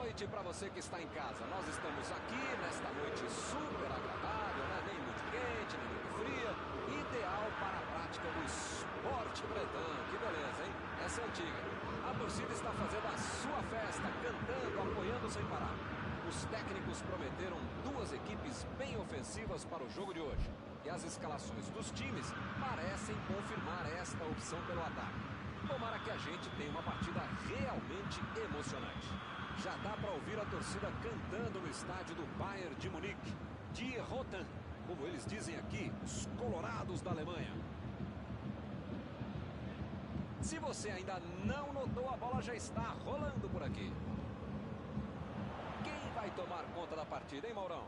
noite para você que está em casa. Nós estamos aqui nesta noite super agradável, né? Nem muito quente, nem muito fria. Ideal para a prática do esporte bretão. Que beleza, hein? Essa é antiga. A torcida está fazendo a sua festa, cantando, apoiando sem parar. Os técnicos prometeram duas equipes bem ofensivas para o jogo de hoje. E as escalações dos times parecem confirmar esta opção pelo ataque. Tomara que a gente tenha uma partida realmente emocionante. Já dá para ouvir a torcida cantando no estádio do Bayern de Munique. Die Roten, como eles dizem aqui, os colorados da Alemanha. Se você ainda não notou, a bola já está rolando por aqui. Quem vai tomar conta da partida, hein, Maurão?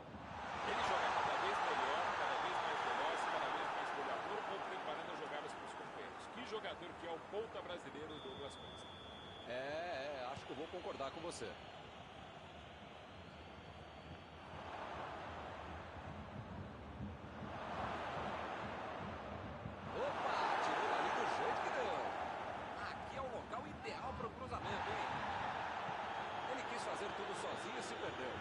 Ele joga cada vez melhor, cada vez mais veloz, cada vez mais goleador, ou preparando as jogadas para os companheiros. Que jogador que é o ponta brasileiro do Douglas Costa. Acho que eu vou concordar com você. Opa, tirou ali do jeito que deu. Aqui é o local ideal para o cruzamento, hein? Ele quis fazer tudo sozinho e se perdeu.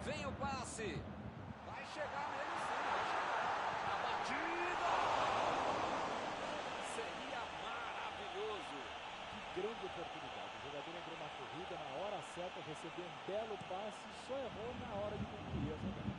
Vem o passe. Vai chegar nele sim, vai chegar. A batida! Seria maravilhoso. Que grande oportunidade. O jogador entrou na corrida na hora certa, recebeu um belo passe, só errou na hora de concluir a jogada.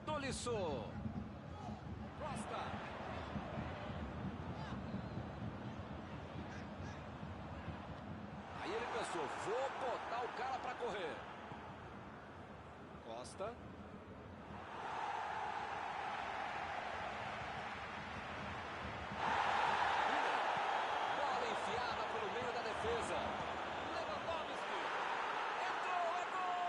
Tolisso. Costa. Aí ele pensou, vou botar o cara para correr. Costa. Bola enfiada pelo meio da defesa. Lewandowski. Entrou, é gol!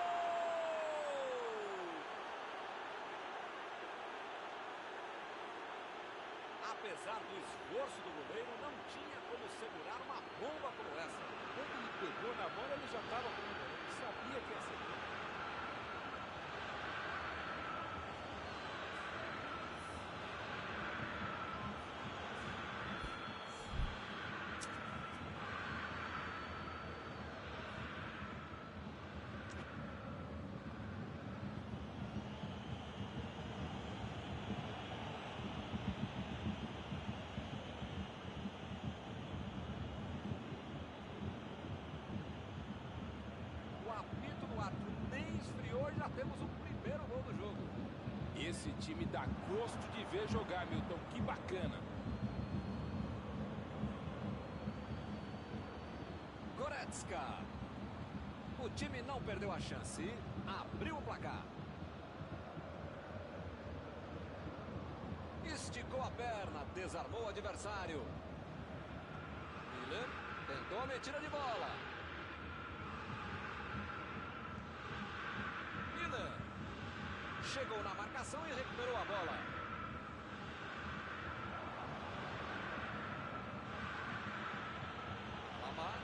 Apesar do esforço do goleiro, não tinha como segurar uma bomba como essa. Quando ele pegou na bola, ele já estava comemorando. Ele sabia que ia ser gol. O apito do árbitro nem esfriou e já temos o primeiro gol do jogo. Esse time dá gosto de ver jogar, Milton. Que bacana. Goretzka. O time não perdeu a chance. Abriu o placar. Esticou a perna, desarmou o adversário. Miller tentou a metida de bola. Miller chegou na marcação e recuperou a bola. Lamar.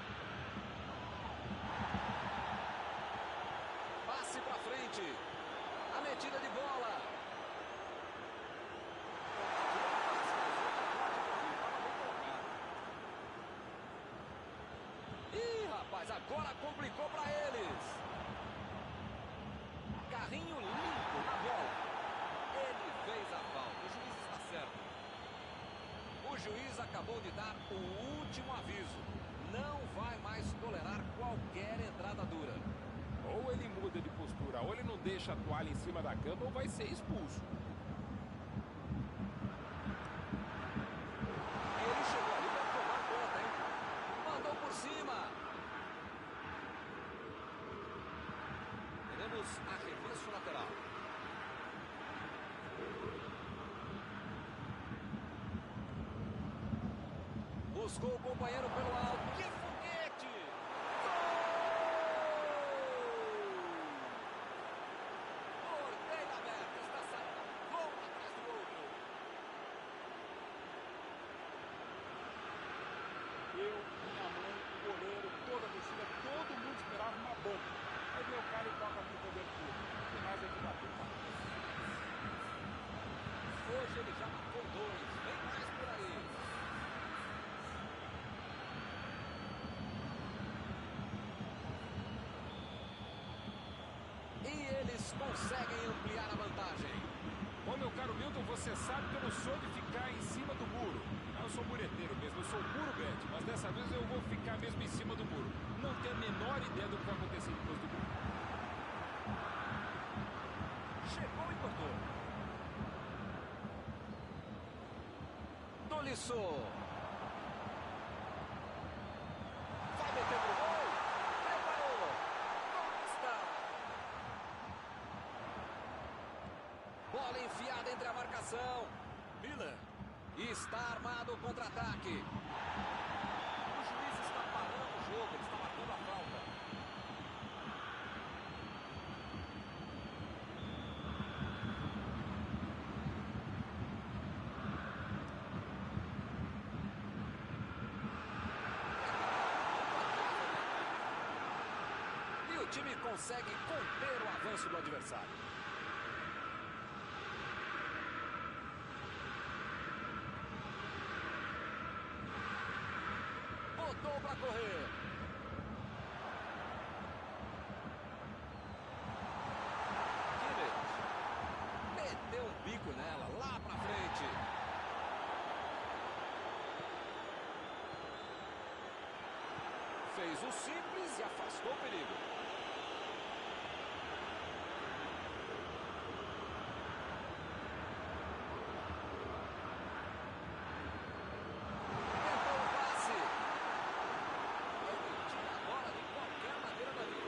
Passe para frente. A metida de bola. Ih, rapaz, agora complicou para eles. Carrinho limpo na bola. Ele fez a falta. O juiz está certo. O O juiz acabou de dar o último aviso. Não vai mais tolerar qualquer entrada dura. Ou ele muda de postura, ou ele não deixa a toalha em cima da cama, ou vai ser expulso. Ele chegou ali para tomar conta, hein? Mandou por cima. Teremos arremesso lateral. Buscou o companheiro pelo alto. Que foguete! Gol! Bordeio aberto. Está saindo gol atrás do outro. Eu, minha mãe, o goleiro, toda a torcida, todo mundo esperava uma banda. Aí meu cara e toca aqui cobertura. Não tem mais aqui bater. Hoje ele já marcou 2. Vem mais por aí. E eles conseguem ampliar a vantagem. Bom, meu caro Milton, você sabe que eu não sou de ficar em cima do muro. Eu sou mureteiro mesmo, eu sou muro grande, mas dessa vez eu vou ficar mesmo em cima do muro. Não tenho a menor ideia do que vai acontecer depois do gol. Chegou e cortou. Tolisso. Vai meter pro gol. Preparou. Conquista. Bola enfiada entre a marcação. Miller. Está armado o contra-ataque. O juiz está parando o jogo. Ele está marcando a falta. E o time consegue conter o avanço do adversário. Botou para correr. Kimmich. Meteu um bico nela, lá para frente. Fez o simples e afastou o perigo. Tentou o passe. Ele tira a bola de qualquer maneira dali.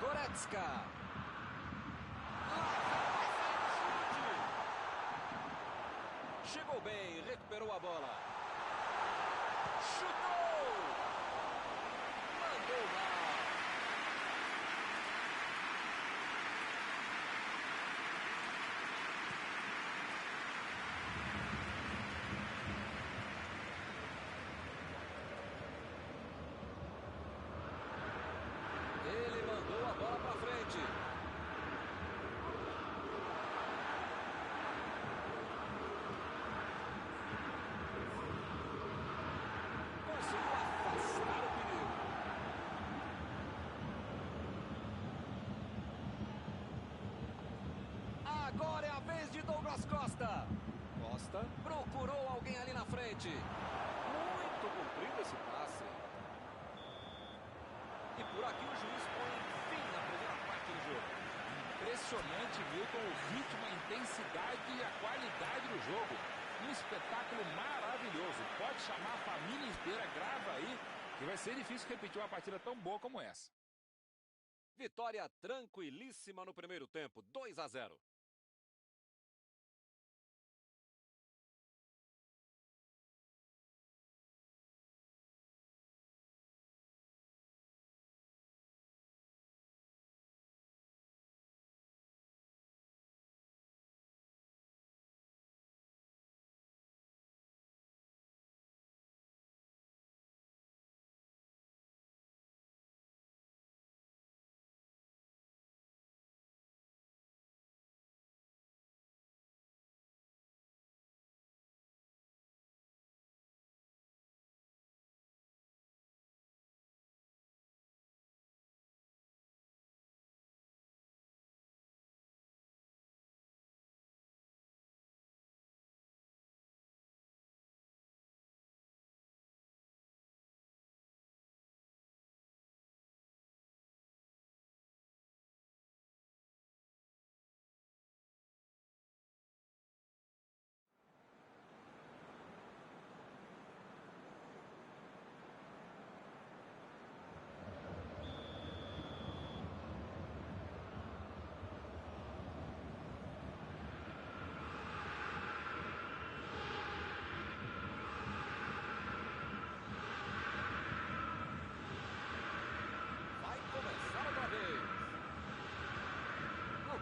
Goretzka. Chegou bem, recuperou a bola. Chutou! Mandou mal. Ele mandou a bola para frente. Conseguiu afastar o perigo. Agora é a vez de Douglas Costa. Costa procurou alguém ali na frente. Muito comprido esse passe. E por aqui o juiz põe fim na primeira parte do jogo. Impressionante, Milton, o ritmo, a intensidade e a qualidade do jogo. Um espetáculo maravilhoso. Pode chamar a família inteira, grava aí, que vai ser difícil repetir uma partida tão boa como essa. Vitória tranquilíssima no primeiro tempo, 2-0.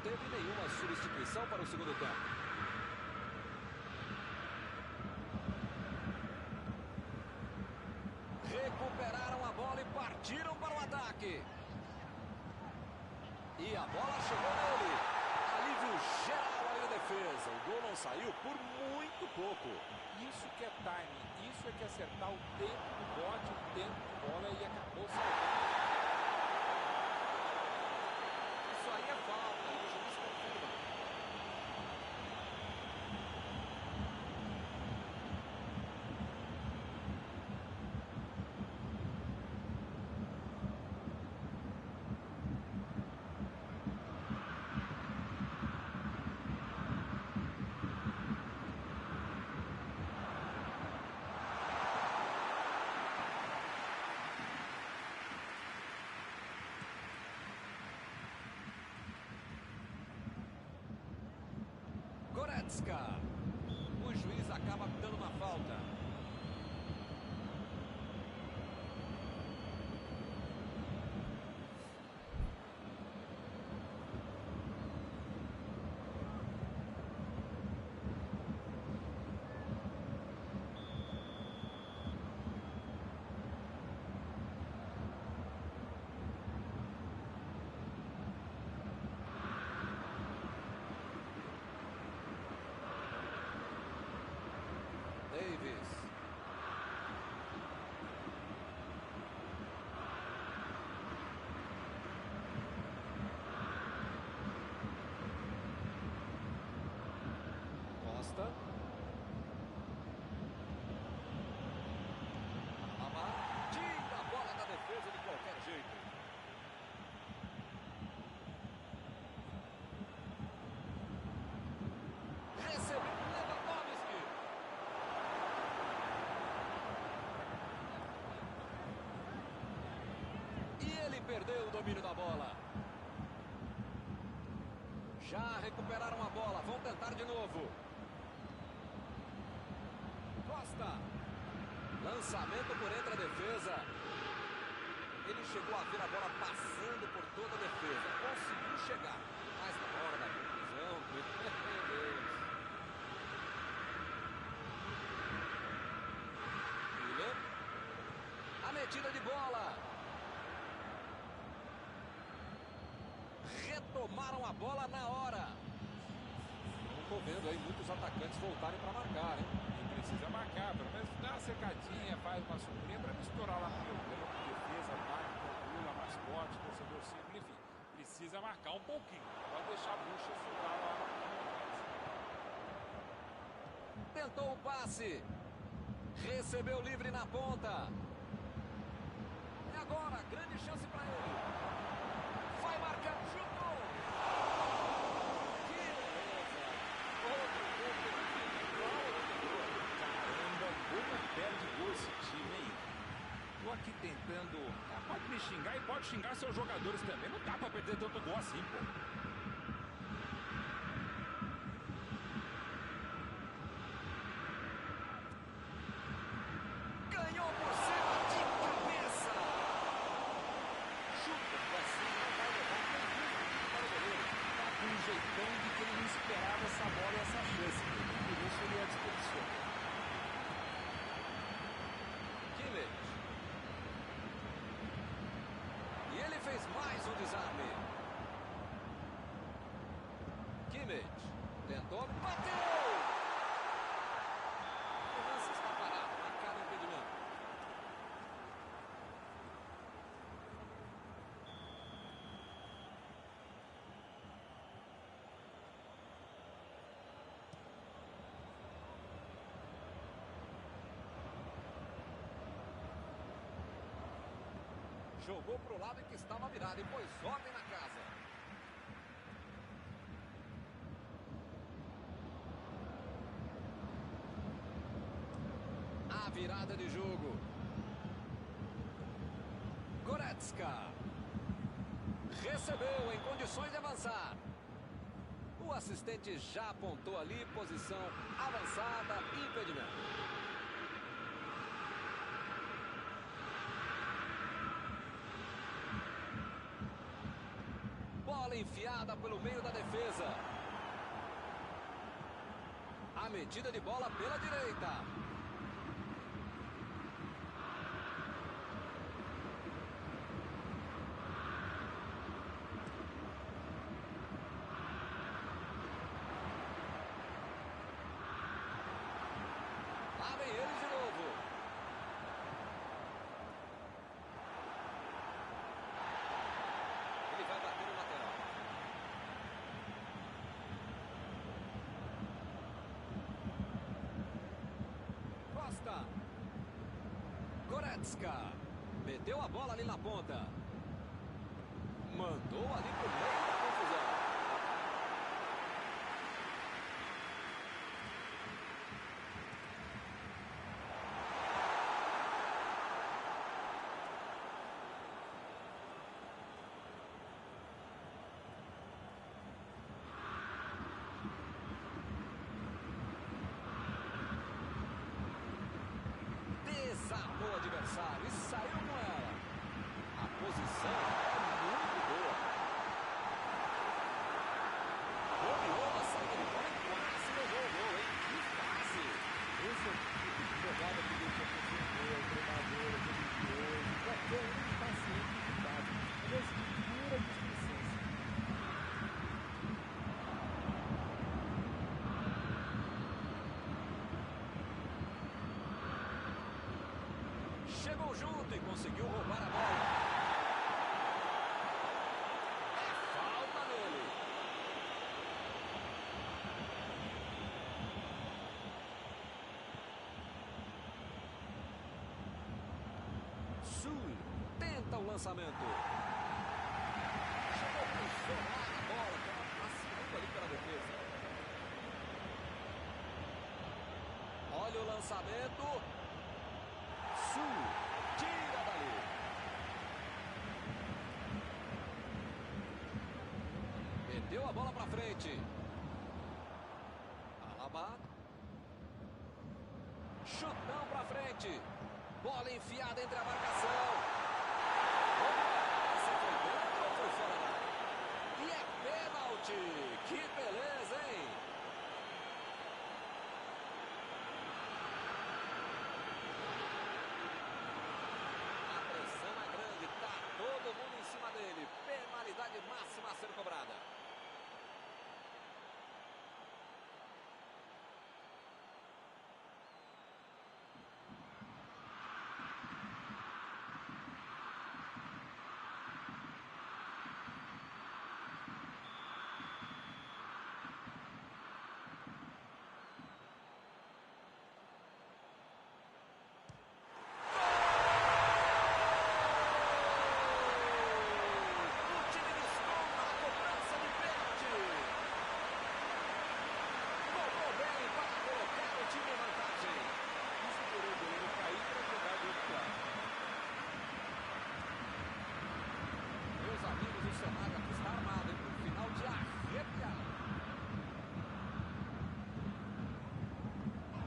teve nenhuma substituição para o segundo tempo. Recuperaram a bola e partiram para o ataque. E a bola chegou nele. Alívio geral aí na defesa. O gol não saiu por muito pouco. Isso que é timing, isso é que é acertar o tempo do bote, o tempo de bola e acabou salvando. Isso aí é falta e o juiz confirma. Goretzka. O juiz acaba dando uma falta. Davis. Costa. Amar. Tira a bola da defesa de qualquer jeito. Recebeu Lewandowski. E ele perdeu o domínio da bola. Já recuperaram a bola. Vão tentar de novo. Costa. Lançamento por entre a defesa. Ele chegou a ver a bola passando por toda a defesa. Conseguiu chegar. Mas na hora da conclusão, meu Deus. Miller. A metida de bola. Retomaram a bola na hora. Não estou vendo aí muitos atacantes voltarem para marcar, hein? E precisa marcar, pelo menos dá uma secadinha, faz uma sombrinha para não estourar lá no meio campo, defesa, ataque, conclua, mascote, torcedor círculo, enfim. Precisa marcar um pouquinho. Pode deixar a bucha soltar lá no Tentou o passe. Recebeu livre na ponta. E agora, grande chance para ele. Vai marcar, chutou. Que beleza. Outro gol pelo Caramba, como perde gol esse time, hein? Tô aqui tentando... pode me xingar e pode xingar seus jogadores também. Não dá pra perder tanto gol assim, pô. Ganhou por cima de cabeça. Chuta pra cima, não vai levar para o goleiro. Tá com um jeitão de que ele não esperava essa bola e essa chance. Por isso ele a desperdiçou. Kimmich. E ele fez mais um desarme. Kimmich. Tentou, bateu! O lance está parado, marcado impedimento. Jogou para o lado em que estava virado e pôs ordem na casa. A virada de jogo. Goretzka. Recebeu em condições de avançar. O assistente já apontou ali, posição avançada, impedimento. Bola Bola enfiada pelo meio da defesa. A metida de bola pela direita. Lá vem eles de novo. Ele vai bater no lateral. Costa. Goretzka. Meteu a bola ali na ponta. Mandou ali pro meio da confusão. Desarmou o adversário e saiu com ela. A posição é muito boa. Dominou a saída de bola e quase levou o gol, hein? Que fase! Esse é o tipo de jogada que deixa a pessoa, o treinador, o religioso, qualquer um está sempre de base. Esse de pura displicência. Chegou junto e conseguiu roubar a bola. É falta nele. Sul tenta o lançamento. Chegou para isolar a bola, que ela passou ali pela defesa. Olha o lançamento. Sul tira dali. Meteu a bola para frente. Alaba. Chutão para frente. Bola enfiada entre a marcação. Essa foi dentro ou foi fora? E é pênalti. Que beleza, hein? Todo mundo em cima dele. Penalidade máxima a ser cobrada.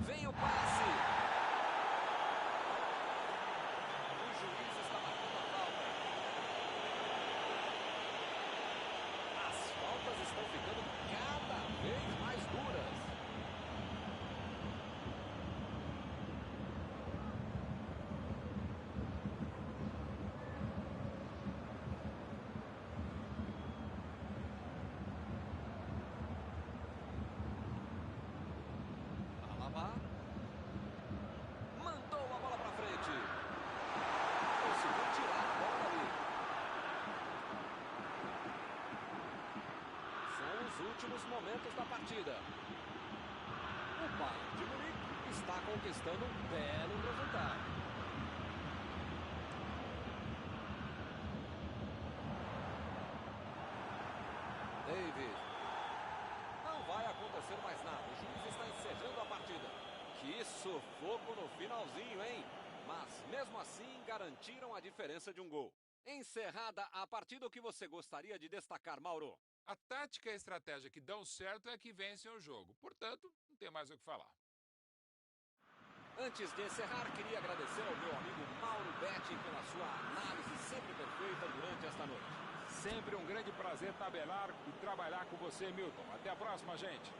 Vem o passe. O juiz está marcando a falta. As faltas estão ficando cada vez mais duras. Alaba. Mandou a bola para frente. Conseguiu tirar a bola dali. São os últimos momentos da partida. O Bayern de Munique está conquistando um belo resultado. David. Não vai acontecer mais nada. O juiz está encerrando a partida. Que sufoco no finalzinho, hein? Mas mesmo assim garantiram a diferença de um gol. Encerrada a partida, o que você gostaria de destacar, Mauro? A tática e a estratégia que dão certo é a que vencem o jogo. Portanto, não tem mais o que falar. Antes de encerrar, queria agradecer ao meu amigo Mauro Betti pela sua análise sempre perfeita durante esta noite. Sempre um grande prazer tabelar e trabalhar com você, Milton. Até a próxima, gente.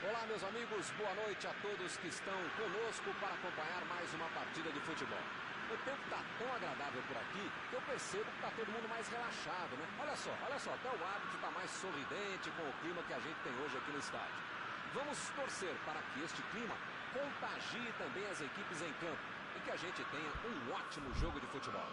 Olá, meus amigos, boa noite a todos que estão conosco para acompanhar mais uma partida de futebol. O tempo está tão agradável por aqui que eu percebo que está todo mundo mais relaxado, né? Olha só, até o árbitro está mais sorridente com o clima que a gente tem hoje aqui no estádio. Vamos torcer para que este clima contagie também as equipes em campo e que a gente tenha um ótimo jogo de futebol.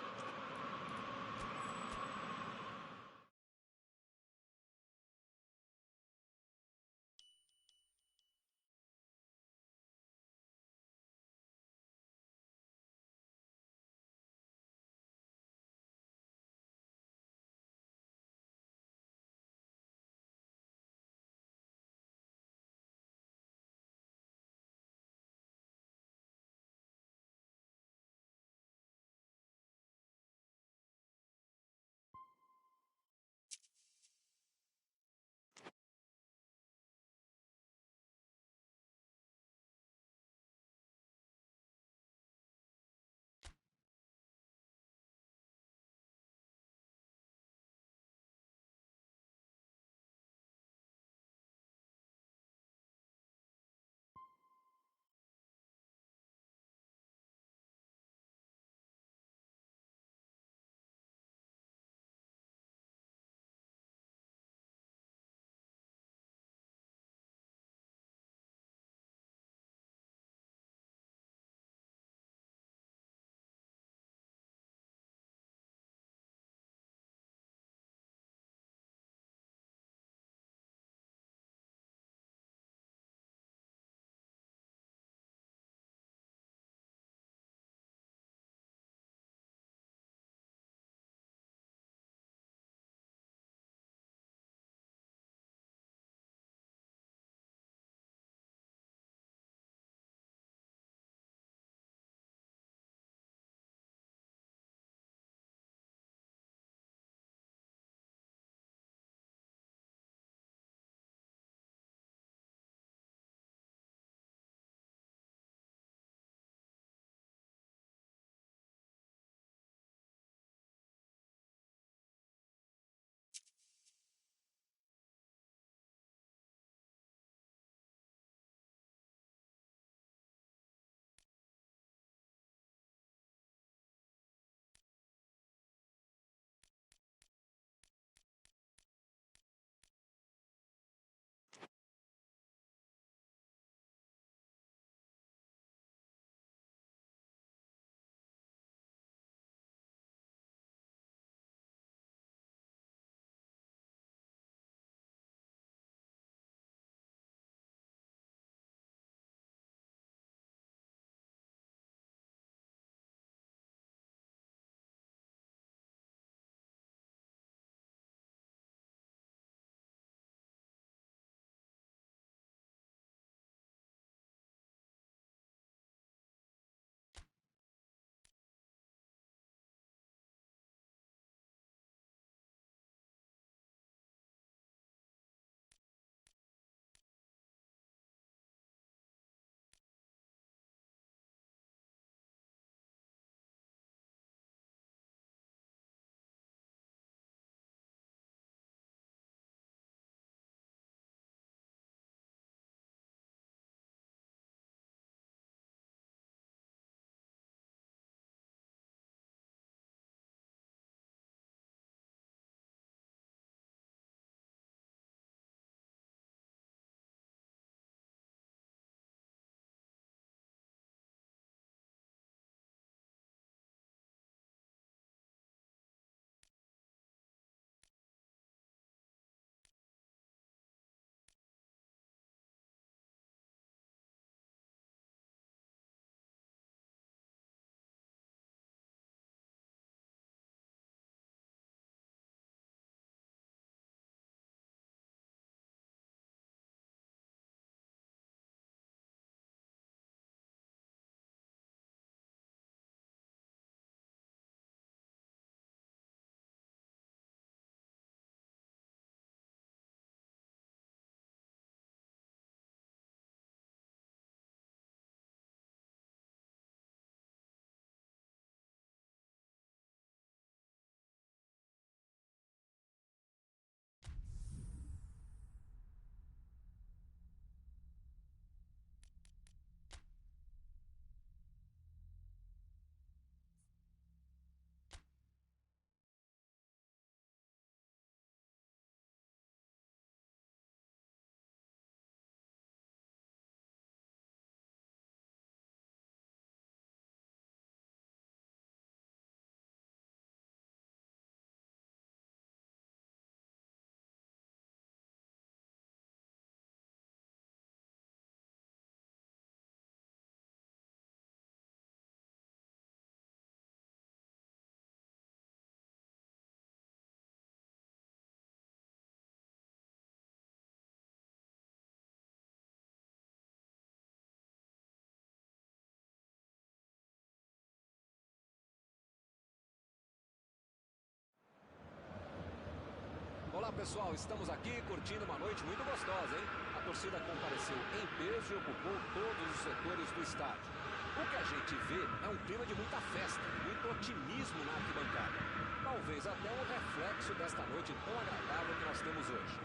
Olá, pessoal, estamos aqui curtindo uma noite muito gostosa, hein? A torcida compareceu em peso e ocupou todos os setores do estádio. O que a gente vê é um clima de muita festa, muito otimismo na arquibancada. Talvez até um reflexo desta noite tão agradável que nós temos hoje.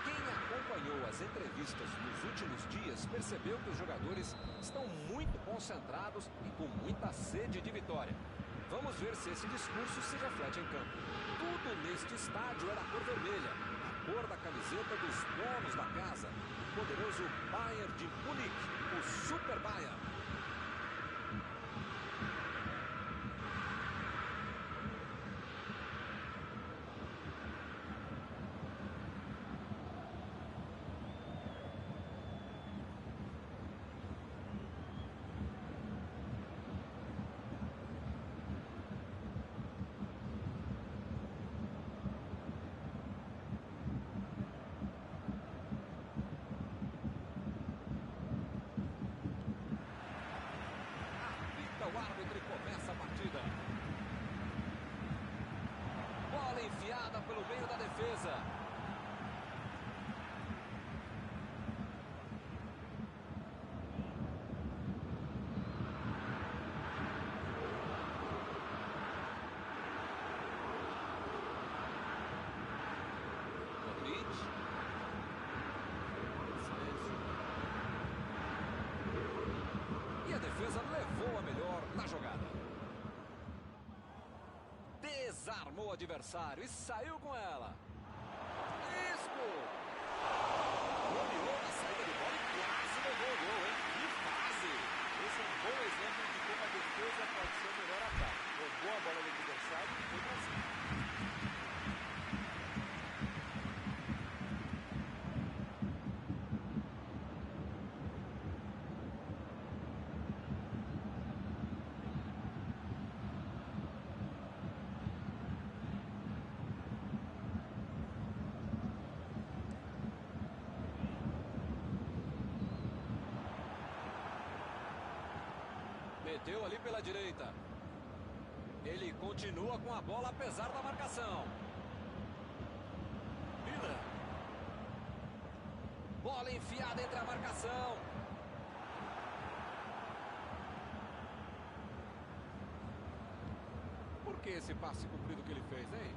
Quem acompanhou as entrevistas nos últimos dias percebeu que os jogadores estão muito concentrados e com muita sede de vitória. Vamos ver se esse discurso se reflete em campo. Tudo neste estádio é da cor vermelha, a cor da camiseta dos donos da casa, o poderoso Bayern de Munique, o Super Bayern. O árbitro começa a partida. Bola enfiada pelo meio da defesa. Modric. E a defesa levou a melhor na jogada. Desarmou o adversário e saiu com ela. Isco! Goleou na saída de bola e quase levou o gol, hein? Que fase! Esse é um bom exemplo de como a defesa pode ser o melhor ataque. Roubou a bola do adversário e foi pra cima. Meteu ali pela direita. Ele continua com a bola apesar da marcação. Miller. Bola enfiada entre a marcação. Por que esse passe comprido que ele fez, hein?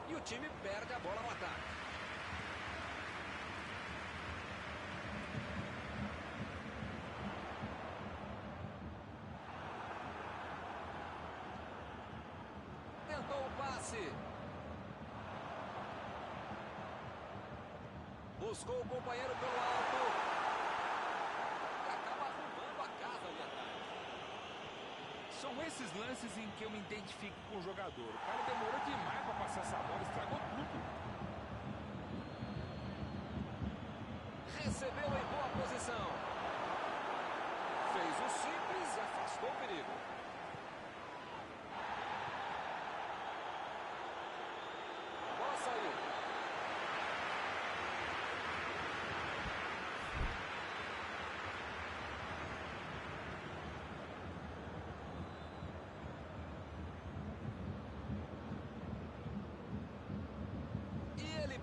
E o time perde a bola no ataque. Tentou o passe. Buscou o companheiro pelo alto. E acaba arrumando a casa ali atrás. São esses lances em que eu me identifico com o jogador. O cara demorou demais para passar essa bola, estragou tudo. Recebeu em boa posição. Fez o simples e afastou o perigo. A bola saiu.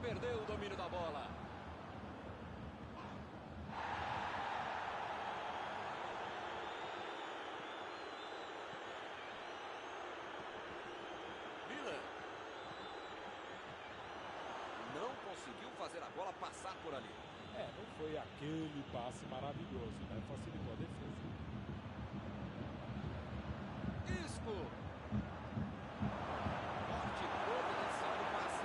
Perdeu o domínio da bola. Miller. Não conseguiu fazer a bola passar por ali. Não foi aquele passe maravilhoso, né? Facilitou a defesa. Isco. Forte providencial do passe.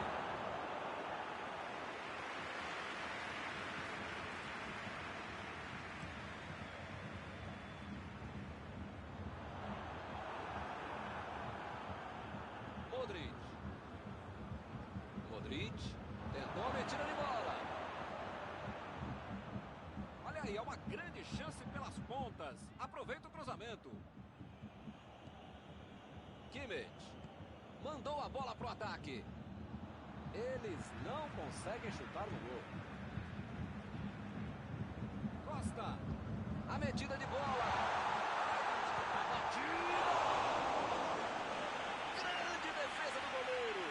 Modric. Modric tentou a metida de bola. Olha aí, é uma grande chance pelas pontas. Aproveita o cruzamento. Kimmich mandou a bola pro ataque. Eles não conseguem chutar no gol. Costa. A metida de bola. A batida. Grande defesa do goleiro.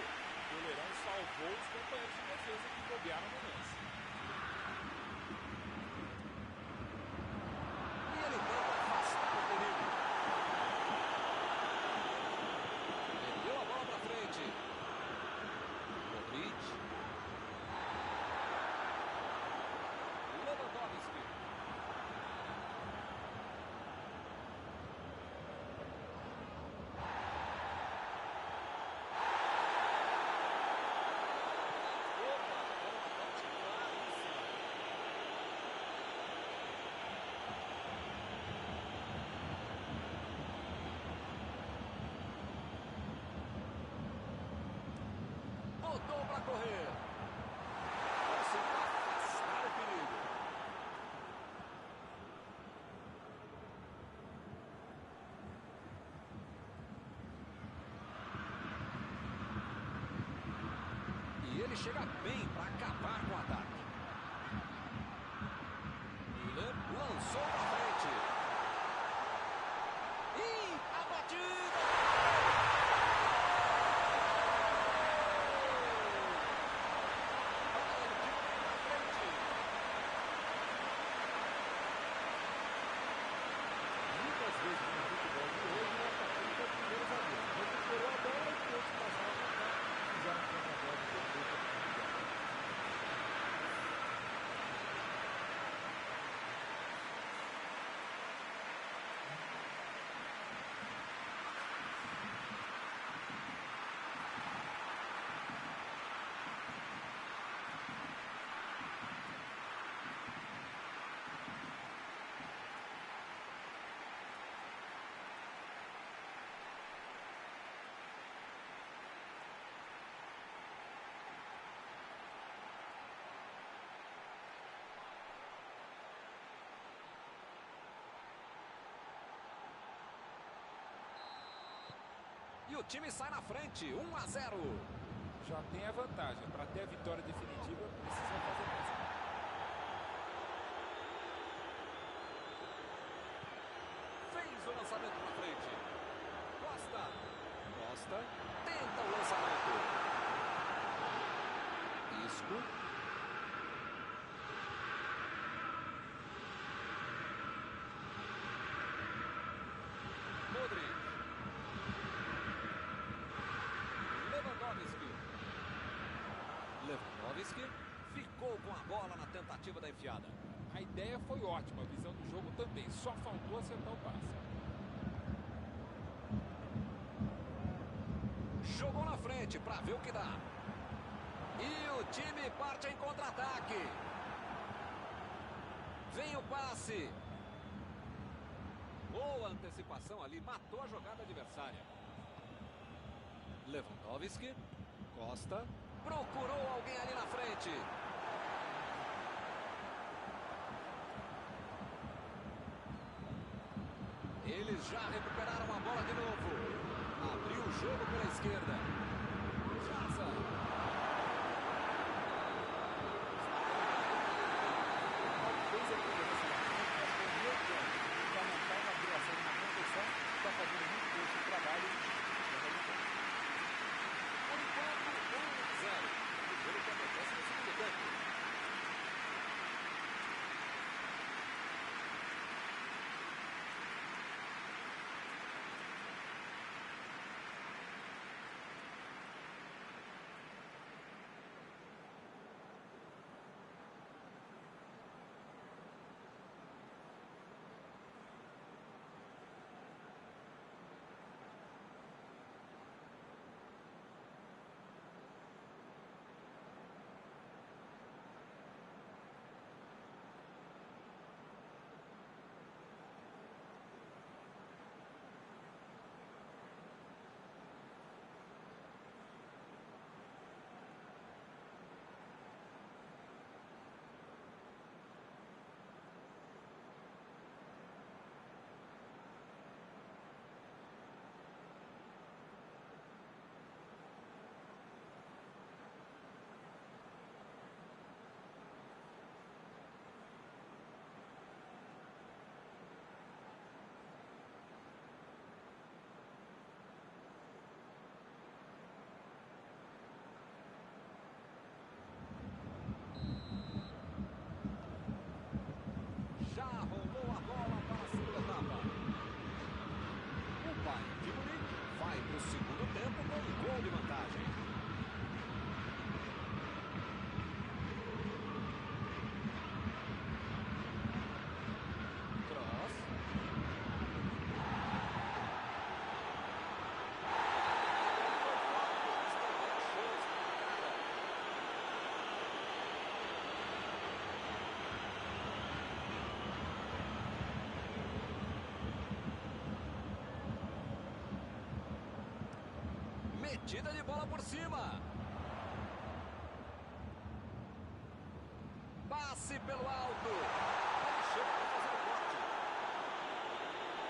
O goleirão salvou os companheiros de defesa que bobearam no lance. E ele tenta afastar o perigo. Meteu a bola pra frente. Modric. Lewandowski. Botou pra correr. Conseguiu afastar o perigo. E ele chega bem para acabar com o ataque. Müller lançou pra frente. E a batida! Muitas vezes no futebol de hoje, o atacante é o primeiro zagueiro. Recuperou a bola e todos passaram a atacar, fizeram um contra-golpe perfeito. E o time sai na frente, 1-0. Já tem a vantagem. Para ter a vitória definitiva, precisa fazer mais. Fez o lançamento pra frente. Costa. Costa tenta o lançamento. Isco. Modric. Lewandowski ficou com a bola na tentativa da enfiada. A ideia foi ótima, a visão do jogo também. Só faltou acertar o passe. Jogou na frente para ver o que dá. E o time parte em contra-ataque. Vem o passe. Boa antecipação ali, matou a jogada adversária. Lewandowski. Costa. Procurou alguém ali na frente. Eles já recuperaram a bola de novo. Abriu o jogo pela esquerda. Jaza. Fez a diferença na frente, mas foi o meu tempo. Já não está na direção de uma condução, está fazendo muito bem o seu trabalho. Por enquanto, 1-0. O jogo que acontece no segundo tempo. Metida de bola por cima. Passe pelo alto. Ele chega para fazer o corte.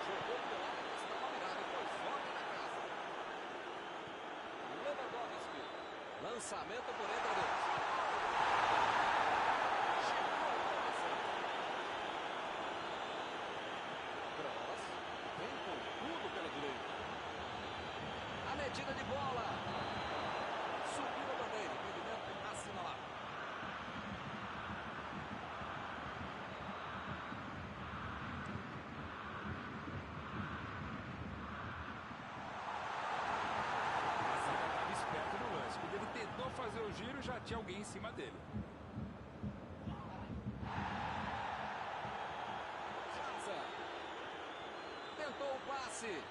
Jogou pelo lado, estava virado e foi fora da casa. Lewandowski. Lançamento por entre deles. Chegou a pressão. Kroos. Vem com tudo pela direita. A metida de bola. Subiu a bandeira. Impedimento assinalado. Fazer o giro, já tinha alguém em cima dele. Chance. Tentou o passe.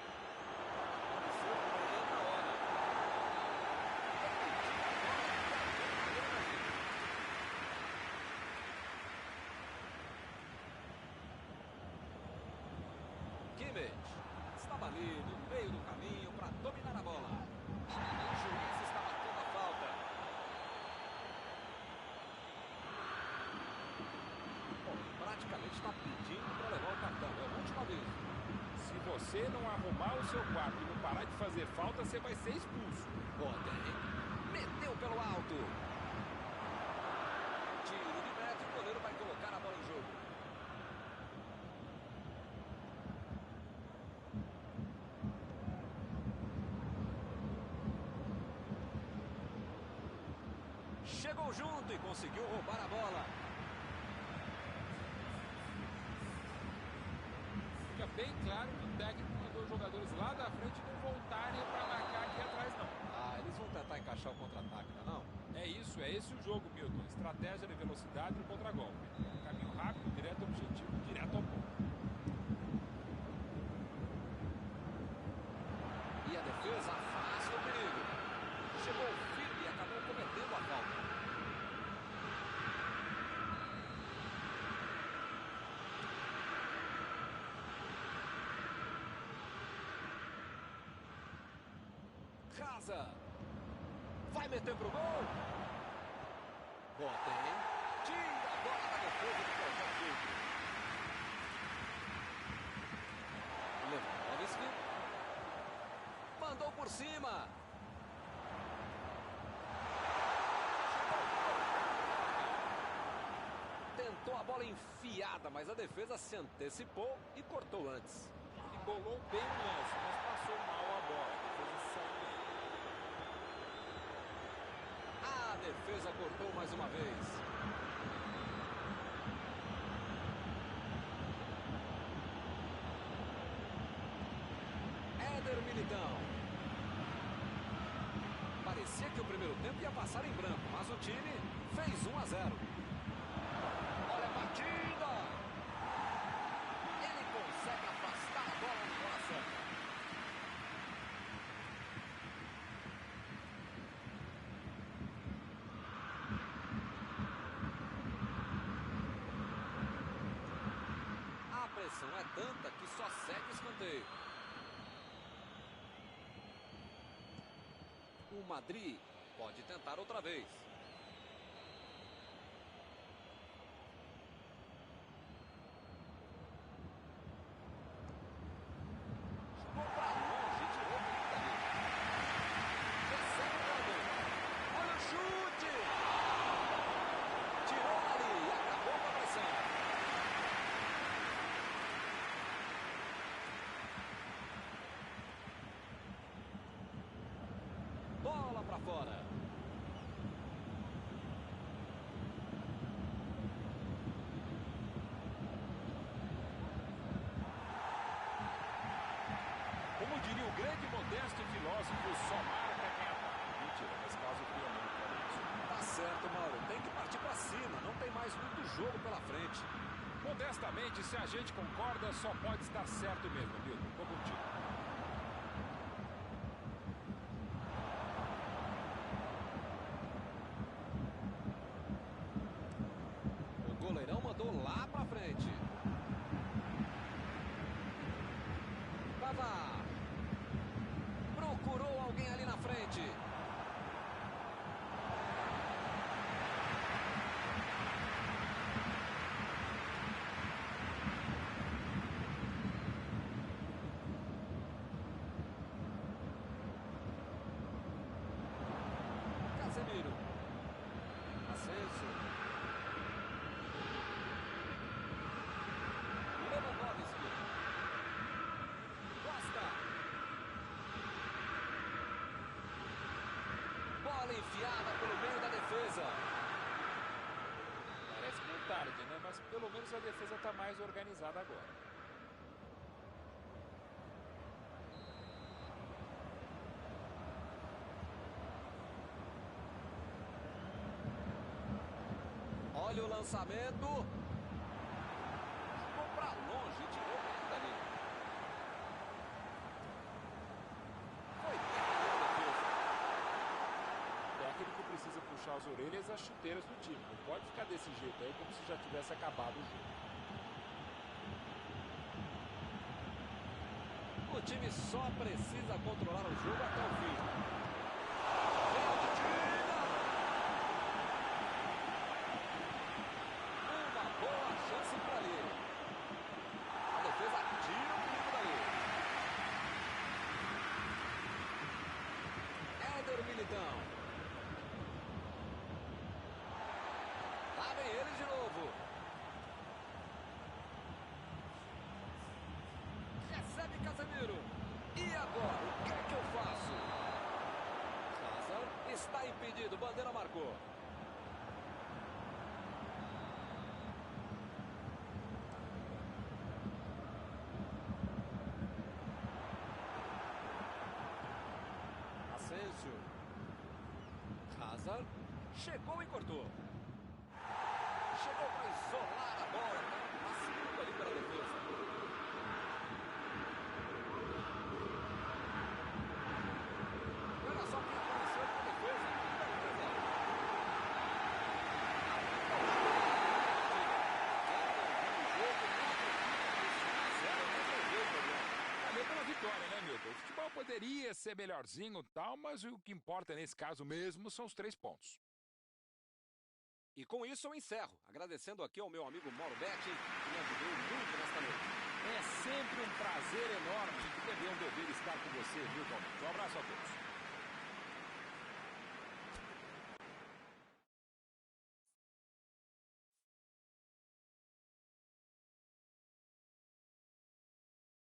Kimmich estava ali no meio do caminho para dominar a bola. O juiz está batendo a falta. Praticamente está pedindo para levar o cartão. É o último aviso. Se você não arrumar o seu quarto e não parar de fazer falta, você vai ser expulso. Boateng meteu pelo alto. Tiro de meta e o goleiro vai colocar a bola em jogo. Chegou junto e conseguiu roubar a bola. Fica bem claro que o técnico mandou os jogadores lá da frente não voltarem para marcar aqui atrás, não. Eles vão tentar encaixar o contra-ataque, não? É isso, é esse o jogo, Milton. Estratégia de velocidade no contra-golpe. Caminho rápido, direto ao objetivo, direto ao ponto. E a defesa afasta o perigo. Chegou firme e acabou cometendo a falta. Casa. Vai meter pro gol. Boateng. Tira a bola da defesa do Boateng. Lewandowski. Mandou por cima. Tentou a bola enfiada, mas a defesa se antecipou e cortou antes. Ele bolou bem o lance, mas passou mal a bola. A defesa cortou mais uma vez. Éder Militão. Parecia que o primeiro tempo ia passar em branco, mas o time fez 1-0. Olha a batida. Ele consegue afastar a bola no coração. A pressão é tanta que só segue o escanteio. O Madrid pode tentar outra vez. Jogou pra longe, tirou bonita ali. Recebe o jogador. Olha o chute! Tirou ali e acabou com a pressão. Bola pra fora. Como diria o grande modesto filósofo, só marca quem ataca. Mentira, nesse caso o Piauí falou isso. Tá certo, Mauro. Tem que partir pra cima. Não tem mais muito jogo pela frente. Modestamente, se a gente concorda, só pode estar certo mesmo, Milton. Tô contigo. O goleirão mandou lá pra frente. Pavard. Pro Furou alguém ali na frente. Casemiro. Ascenso. Lewandowski. Costa. Bola enfiada pelo meio da defesa. Parece meio tarde, né? Mas pelo menos a defesa está mais organizada agora. Olha o lançamento. Ficou pra longe, tirou bem dali. Foi bem a defesa. O técnico precisa puxar as orelhas e as chuteiras do time. Não pode ficar desse jeito aí como se já tivesse acabado o jogo. O time só precisa controlar o jogo até o fim. Vem a batida. Uma boa chance para ali. A defesa tira o perigo dali. Éder Militão. Lá vem ele de novo. Recebe Casemiro. E agora, o que é que eu faço? Hazard está impedido, bandeira marcou. Asensio. Hazard chegou e cortou. Chegou para isolar a bola. Passando ali pela defesa. Olha só quem apareceu com a defesa. Valeu pela vitória, né, Milton? O futebol poderia ser melhorzinho e tal, mas o que importa nesse caso mesmo são os 3 pontos. E com isso eu encerro, agradecendo aqui ao meu amigo Mauro Betti, que me ajudou muito nesta noite. É sempre um prazer enorme e também um dever estar com você, Milton. Um abraço a todos.